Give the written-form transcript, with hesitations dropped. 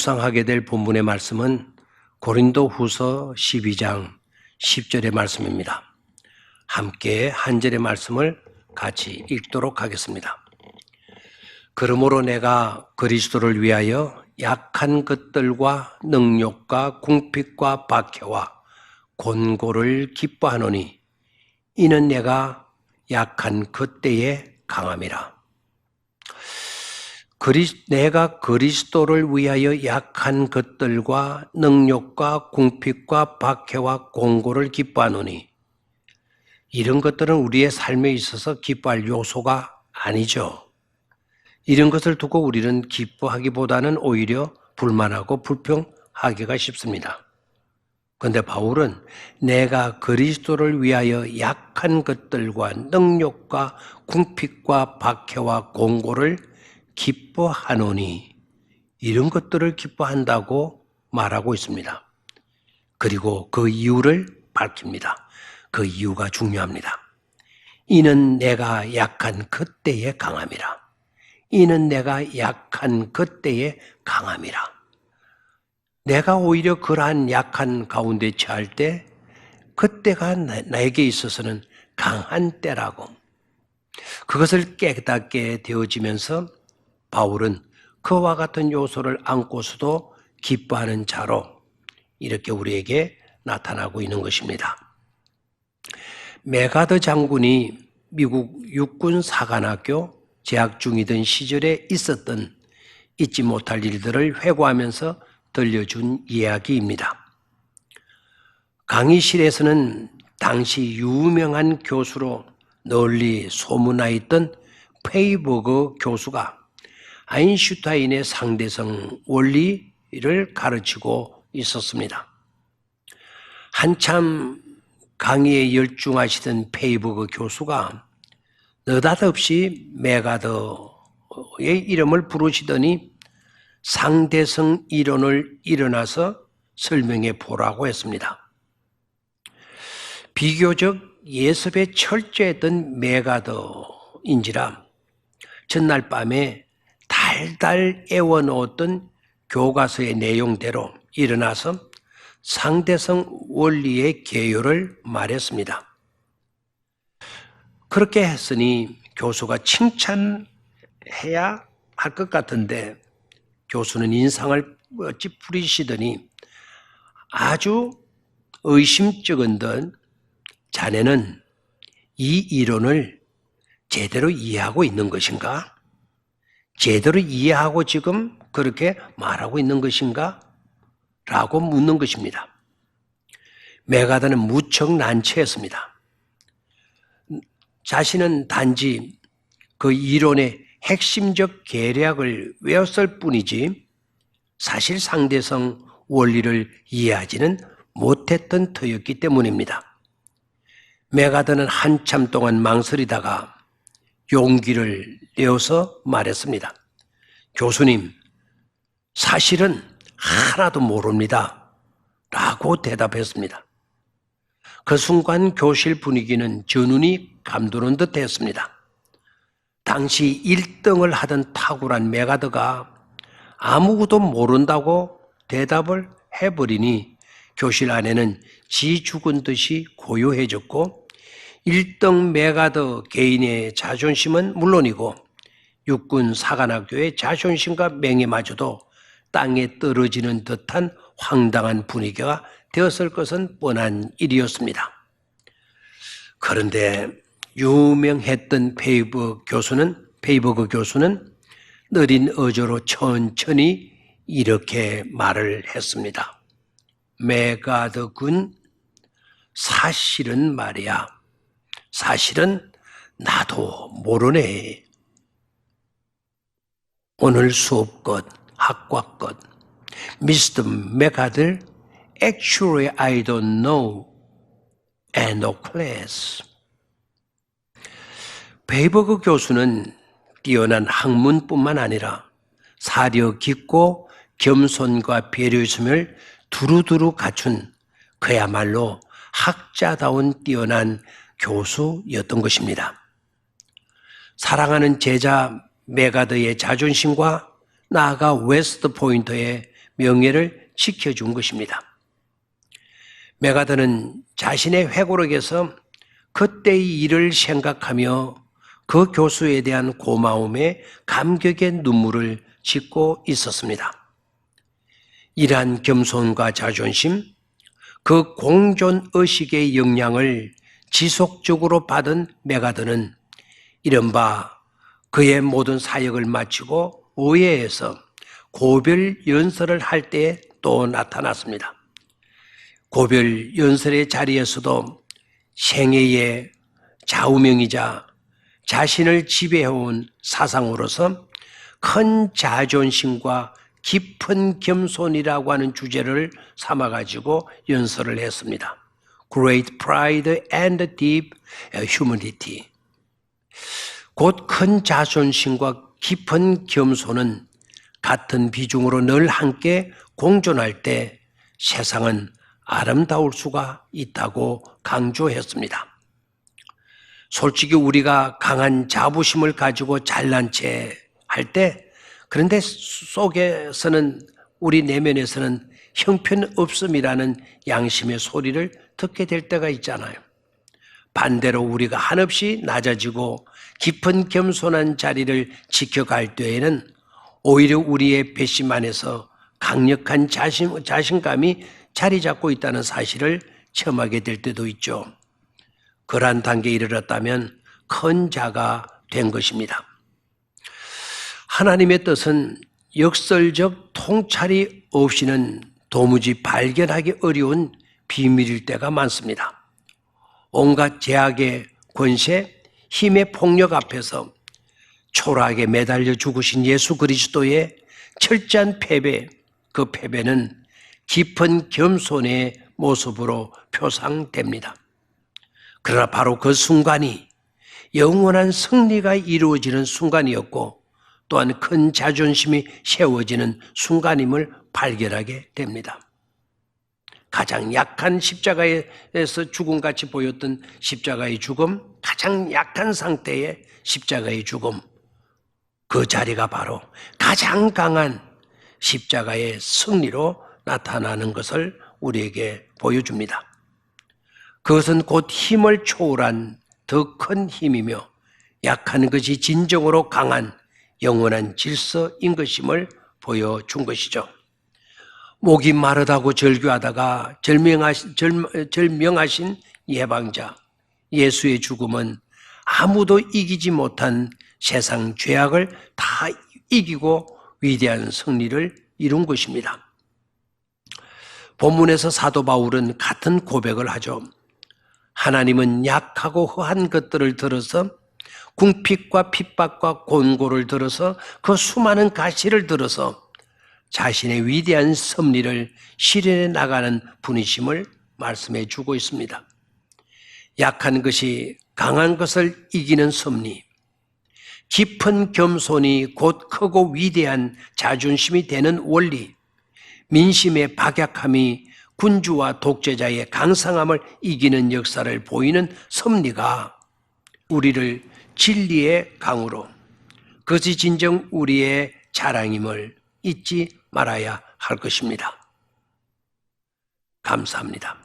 묵상하게 될 본문의 말씀은 고린도후서 12장 10절의 말씀입니다. 함께 한 절의 말씀을 같이 읽도록 하겠습니다. 그러므로 내가 그리스도를 위하여 약한 것들과 능욕과 궁핍과 박해와 곤고를 기뻐하노니 이는 내가 약한 그때에 강함이라. 내가 그리스도를 위하여 약한 것들과 능욕과 궁핍과 박해와 곤고를 기뻐하노니 이런 것들은 우리의 삶에 있어서 기뻐할 요소가 아니죠. 이런 것을 두고 우리는 기뻐하기보다는 오히려 불만하고 불평하기가 쉽습니다. 그런데 바울은 내가 그리스도를 위하여 약한 것들과 능욕과 궁핍과 박해와 곤고를 기뻐하노니 이런 것들을 기뻐한다고 말하고 있습니다. 그리고 그 이유를 밝힙니다. 그 이유가 중요합니다. 이는 내가 약한 그때에 강함이라. 이는 내가 약한 그때에 강함이라. 내가 오히려 그러한 약한 가운데 처할 때 그때가 나에게 있어서는 강한 때라고, 그것을 깨닫게 되어지면서 바울은 그와 같은 요소를 안고서도 기뻐하는 자로 이렇게 우리에게 나타나고 있는 것입니다. 메가더 장군이 미국 육군 사관학교 재학 중이던 시절에 있었던 잊지 못할 일들을 회고하면서 들려준 이야기입니다. 강의실에서는 당시 유명한 교수로 널리 소문나 있던 페이버그 교수가 아인슈타인의 상대성 원리를 가르치고 있었습니다. 한참 강의에 열중하시던 페이버그 교수가 느닷없이 메가더의 이름을 부르시더니 상대성 이론을 일어나서 설명해 보라고 했습니다. 비교적 예습에 철저했던 메가더인지라 전날 밤에 달달 애워놓았던 교과서의 내용대로 일어나서 상대성 원리의 개요를 말했습니다. 그렇게 했으니 교수가 칭찬해야 할 것 같은데 교수는 인상을 찌푸리시더니 아주 의심쩍은 듯 자네는 이 이론을 제대로 이해하고 있는 것인가? 제대로 이해하고 지금 그렇게 말하고 있는 것인가? 라고 묻는 것입니다. 메가더는 무척 난처했습니다. 자신은 단지 그 이론의 핵심적 계략을 외웠을 뿐이지 사실 상대성 원리를 이해하지는 못했던 터였기 때문입니다. 메가더는 한참 동안 망설이다가 용기를 내어서 말했습니다. 교수님, 사실은 하나도 모릅니다. 라고 대답했습니다. 그 순간 교실 분위기는 전운이 감도는 듯 했습니다. 당시 1등을 하던 탁월한 메가더가 아무것도 모른다고 대답을 해버리니 교실 안에는 지 죽은 듯이 고요해졌고 1등 메가더 개인의 자존심은 물론이고 육군 사관학교의 자존심과 명예마저도 땅에 떨어지는 듯한 황당한 분위기가 되었을 것은 뻔한 일이었습니다. 그런데 유명했던 페이버그 교수는 느린 어조로 천천히 이렇게 말을 했습니다. 메가더 군, 사실은 말이야. 사실은 나도 모르네. 오늘 수업 것, 학과 것. Mr. 메가더, actually I don't know. End of class. 페이버그 교수는 뛰어난 학문뿐만 아니라 사려 깊고 겸손과 배려심을 두루두루 갖춘 그야말로 학자다운 뛰어난 교수였던 것입니다. 사랑하는 제자 메가더의 자존심과 나아가 웨스트 포인트의 명예를 지켜준 것입니다. 메가더는 자신의 회고록에서 그때의 일을 생각하며 그 교수에 대한 고마움에 감격의 눈물을 짓고 있었습니다. 이러한 겸손과 자존심, 그 공존의식의 영향을 지속적으로 받은 메가더는 이른바 그의 모든 사역을 마치고 의회에서 고별 연설을 할 때 또 나타났습니다. 고별 연설의 자리에서도 생애의 좌우명이자 자신을 지배해온 사상으로서 큰 자존심과 깊은 겸손이라고 하는 주제를 삼아가지고 연설을 했습니다. Great pride and deep humility. 곧 큰 자존심과 깊은 겸손은 같은 비중으로 늘 함께 공존할 때 세상은 아름다울 수가 있다고 강조했습니다. 솔직히 우리가 강한 자부심을 가지고 잘난 체 할 때, 그런데 속에서는 우리 내면에서는 형편없음이라는 양심의 소리를 듣게 될 때가 있잖아요. 반대로 우리가 한없이 낮아지고 깊은 겸손한 자리를 지켜갈 때에는 오히려 우리의 배심 안에서 강력한 자신감이 자리 잡고 있다는 사실을 체험하게 될 때도 있죠. 그러한 단계에 이르렀다면 큰 자가 된 것입니다. 하나님의 뜻은 역설적 통찰이 없이는 도무지 발견하기 어려운 비밀일 때가 많습니다. 온갖 제약의 권세, 힘의 폭력 앞에서 초라하게 매달려 죽으신 예수 그리스도의 철저한 패배, 그 패배는 깊은 겸손의 모습으로 표상됩니다. 그러나 바로 그 순간이 영원한 승리가 이루어지는 순간이었고 또한 큰 자존심이 세워지는 순간임을 발견하게 됩니다. 가장 약한 십자가에서 죽음같이 보였던 십자가의 죽음, 가장 약한 상태의 십자가의 죽음, 그 자리가 바로 가장 강한 십자가의 승리로 나타나는 것을 우리에게 보여줍니다. 그것은 곧 힘을 초월한 더 큰 힘이며 약한 것이 진정으로 강한 영원한 질서인 것임을 보여준 것이죠. 목이 마르다고 절규하다가 절명하신 예방자 예수의 죽음은 아무도 이기지 못한 세상 죄악을 다 이기고 위대한 승리를 이룬 것입니다. 본문에서 사도 바울은 같은 고백을 하죠. 하나님은 약하고 허한 것들을 들어서 궁핍과 핍박과 곤고를 들어서 그 수많은 가시를 들어서 자신의 위대한 섭리를 실현해 나가는 분이심을 말씀해 주고 있습니다. 약한 것이 강한 것을 이기는 섭리, 깊은 겸손이 곧 크고 위대한 자존심이 되는 원리, 민심의 박약함이 군주와 독재자의 강성함을 이기는 역사를 보이는 섭리가 우리를 진리의 강으로, 그것이 진정 우리의 자랑임을 잊지 말아야 할 것입니다. 감사합니다.